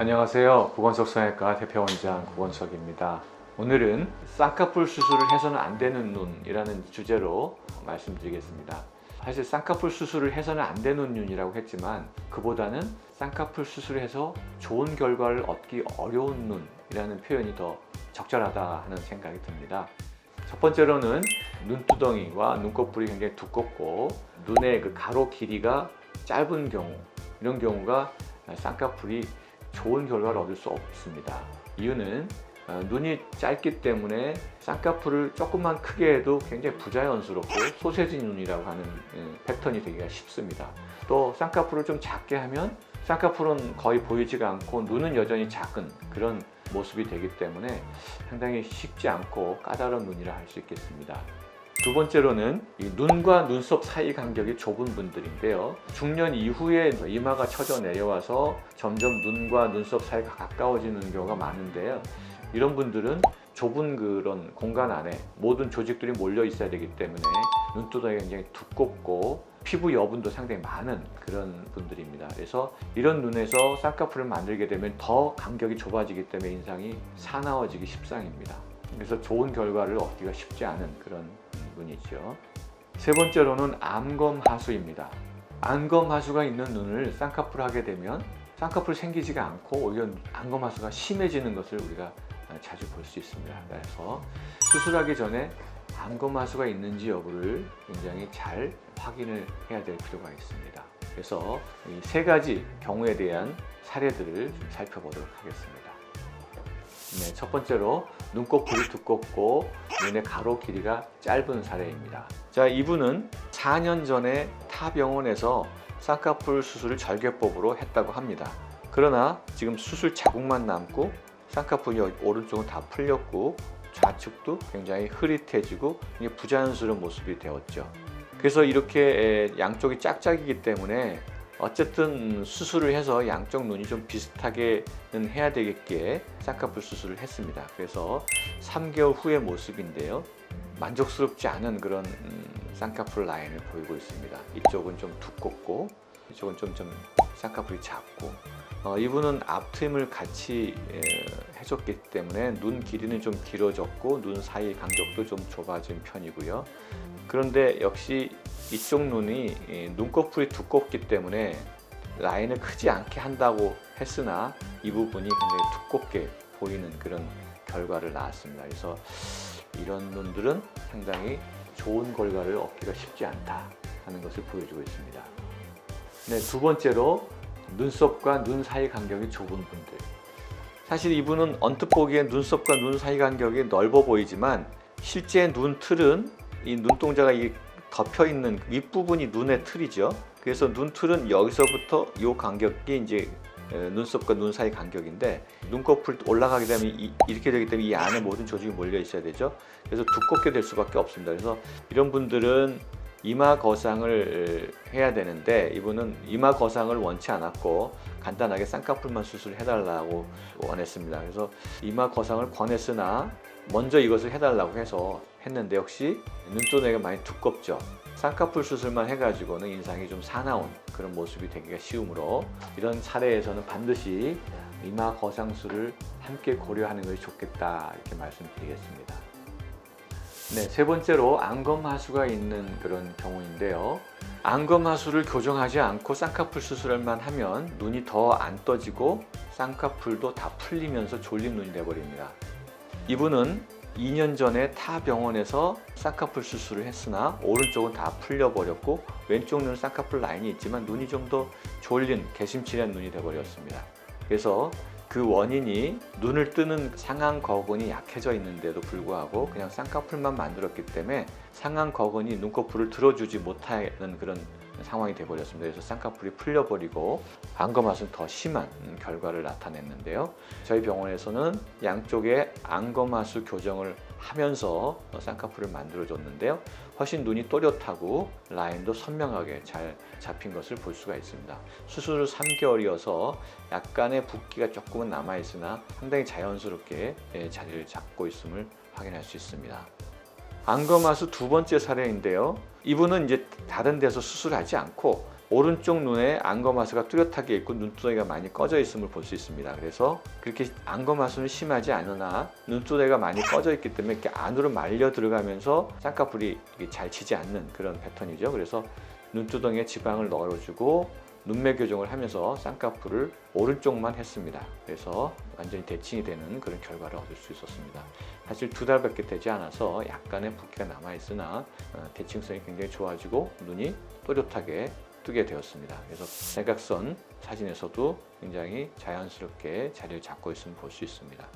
안녕하세요. 구건석 성형외과 대표원장 구건석입니다. 오늘은 쌍꺼풀 수술을 해서는 안 되는 눈이라는 주제로 말씀드리겠습니다. 사실 쌍꺼풀 수술을 해서는 안 되는 눈이라고 했지만 그보다는 쌍꺼풀 수술을 해서 좋은 결과를 얻기 어려운 눈이라는 표현이 더 적절하다 하는 생각이 듭니다. 첫 번째로는 눈두덩이와 눈꺼풀이 굉장히 두껍고 눈의 그 가로 길이가 짧은 경우, 이런 경우가 쌍꺼풀이 좋은 결과를 얻을 수 없습니다. 이유는 눈이 짧기 때문에 쌍꺼풀을 조금만 크게 해도 굉장히 부자연스럽고 소세지 눈이라고 하는 패턴이 되기가 쉽습니다. 또 쌍꺼풀을 좀 작게 하면 쌍꺼풀은 거의 보이지가 않고 눈은 여전히 작은 그런 모습이 되기 때문에 상당히 쉽지 않고 까다로운 눈이라 할 수 있겠습니다. 두 번째로는 이 눈과 눈썹 사이 간격이 좁은 분들인데요. 중년 이후에 이마가 처져 내려와서 점점 눈과 눈썹 사이가 가까워지는 경우가 많은데요. 이런 분들은 좁은 그런 공간 안에 모든 조직들이 몰려 있어야 되기 때문에 눈두덩이가 굉장히 두껍고 피부 여분도 상당히 많은 그런 분들입니다. 그래서 이런 눈에서 쌍꺼풀을 만들게 되면 더 간격이 좁아지기 때문에 인상이 사나워지기 십상입니다. 그래서 좋은 결과를 얻기가 쉽지 않은 그런 눈이죠. 세 번째로는 안검하수입니다. 안검하수가 있는 눈을 쌍꺼풀 하게 되면 쌍꺼풀 생기지가 않고 오히려 안검하수가 심해지는 것을 우리가 자주 볼 수 있습니다. 그래서 수술하기 전에 안검하수가 있는지 여부를 굉장히 잘 확인을 해야 될 필요가 있습니다. 그래서 이 세 가지 경우에 대한 사례들을 좀 살펴보도록 하겠습니다. 네, 첫 번째로 눈꺼풀이 두껍고 눈의 가로 길이가 짧은 사례입니다. 자, 이분은 4년 전에 타 병원에서 쌍꺼풀 수술을 절개법으로 했다고 합니다. 그러나 지금 수술 자국만 남고 쌍꺼풀이 오른쪽은 다 풀렸고 좌측도 굉장히 흐릿해지고 부자연스러운 모습이 되었죠. 그래서 이렇게 양쪽이 짝짝이기 때문에 어쨌든 수술을 해서 양쪽 눈이 좀 비슷하게는 해야 되겠기에 쌍꺼풀 수술을 했습니다. 그래서 3개월 후의 모습인데요. 만족스럽지 않은 그런 쌍꺼풀 라인을 보이고 있습니다. 이쪽은 좀 두껍고 이쪽은 좀 쌍꺼풀이 작고 이분은 앞트임을 같이 해줬기 때문에 눈 길이는 좀 길어졌고 눈 사이 간격도 좀 좁아진 편이고요. 그런데 역시 이쪽 눈이 눈꺼풀이 두껍기 때문에 라인을 크지 않게 한다고 했으나 이 부분이 굉장히 두껍게 보이는 그런 결과를 낳았습니다. 그래서 이런 눈들은 상당히 좋은 결과를 얻기가 쉽지 않다 하는 것을 보여주고 있습니다. 네, 두 번째로 눈썹과 눈 사이 간격이 좁은 분들. 사실 이분은 언뜻 보기엔 눈썹과 눈 사이 간격이 넓어 보이지만 실제 눈 틀은 이 눈동자가 덮여 있는 윗부분이 눈의 틀이죠. 그래서 눈 틀은 여기서부터 이 간격이 이제 눈썹과 눈 사이 간격인데 눈꺼풀 올라가게 되면 이렇게 되기 때문에 이 안에 모든 조직이 몰려 있어야 되죠. 그래서 두껍게 될 수밖에 없습니다. 그래서 이런 분들은 이마 거상을 해야 되는데 이분은 이마 거상을 원치 않았고 간단하게 쌍꺼풀만 수술해달라고 원했습니다. 그래서 이마 거상을 권했으나 먼저 이것을 해달라고 해서 했는데 역시 눈두덩이가 많이 두껍죠. 쌍꺼풀 수술만 해가지고는 인상이 좀 사나운 그런 모습이 되기가 쉬우므로 이런 사례에서는 반드시 이마 거상술을 함께 고려하는 것이 좋겠다 이렇게 말씀드리겠습니다. 네, 세 번째로 안검하수가 있는 그런 경우인데요. 안검하수를 교정하지 않고 쌍꺼풀 수술만 하면 눈이 더 안 떠지고 쌍꺼풀도 다 풀리면서 졸린 눈이 되어버립니다. 이분은 2년 전에 타 병원에서 쌍꺼풀 수술을 했으나 오른쪽은 다 풀려버렸고 왼쪽 눈은 쌍꺼풀 라인이 있지만 눈이 좀 더 졸린 개심치레한 눈이 되어버렸습니다. 그래서 그 원인이 눈을 뜨는 상안 거근이 약해져 있는데도 불구하고 그냥 쌍꺼풀만 만들었기 때문에 상안 거근이 눈꺼풀을 들어주지 못하는 그런 상황이 되어버렸습니다. 그래서 쌍꺼풀이 풀려버리고 안검하수는 더 심한 결과를 나타냈는데요. 저희 병원에서는 양쪽에 안검하수 교정을 하면서 쌍꺼풀을 만들어줬는데요. 훨씬 눈이 또렷하고 라인도 선명하게 잘 잡힌 것을 볼 수가 있습니다. 수술 후 3개월이어서 약간의 붓기가 조금은 남아있으나 상당히 자연스럽게 자리를 잡고 있음을 확인할 수 있습니다. 안검하수 두 번째 사례인데요. 이분은 이제 다른 데서 수술하지 않고 오른쪽 눈에 안검하수가 뚜렷하게 있고 눈두덩이가 많이 꺼져 있음을 볼 수 있습니다. 그래서 그렇게 안검하수는 심하지 않으나 눈두덩이가 많이 꺼져 있기 때문에 이렇게 안으로 말려 들어가면서 쌍꺼풀이 잘 치지 않는 그런 패턴이죠. 그래서 눈두덩이에 지방을 넣어주고 눈매 교정을 하면서 쌍꺼풀을 오른쪽만 했습니다. 그래서 완전히 대칭이 되는 그런 결과를 얻을 수 있었습니다. 사실 2달밖에 되지 않아서 약간의 붓기가 남아있으나 대칭성이 굉장히 좋아지고 눈이 또렷하게 뜨게 되었습니다. 그래서 대각선 사진에서도 굉장히 자연스럽게 자리를 잡고 있음을 볼 수 있습니다.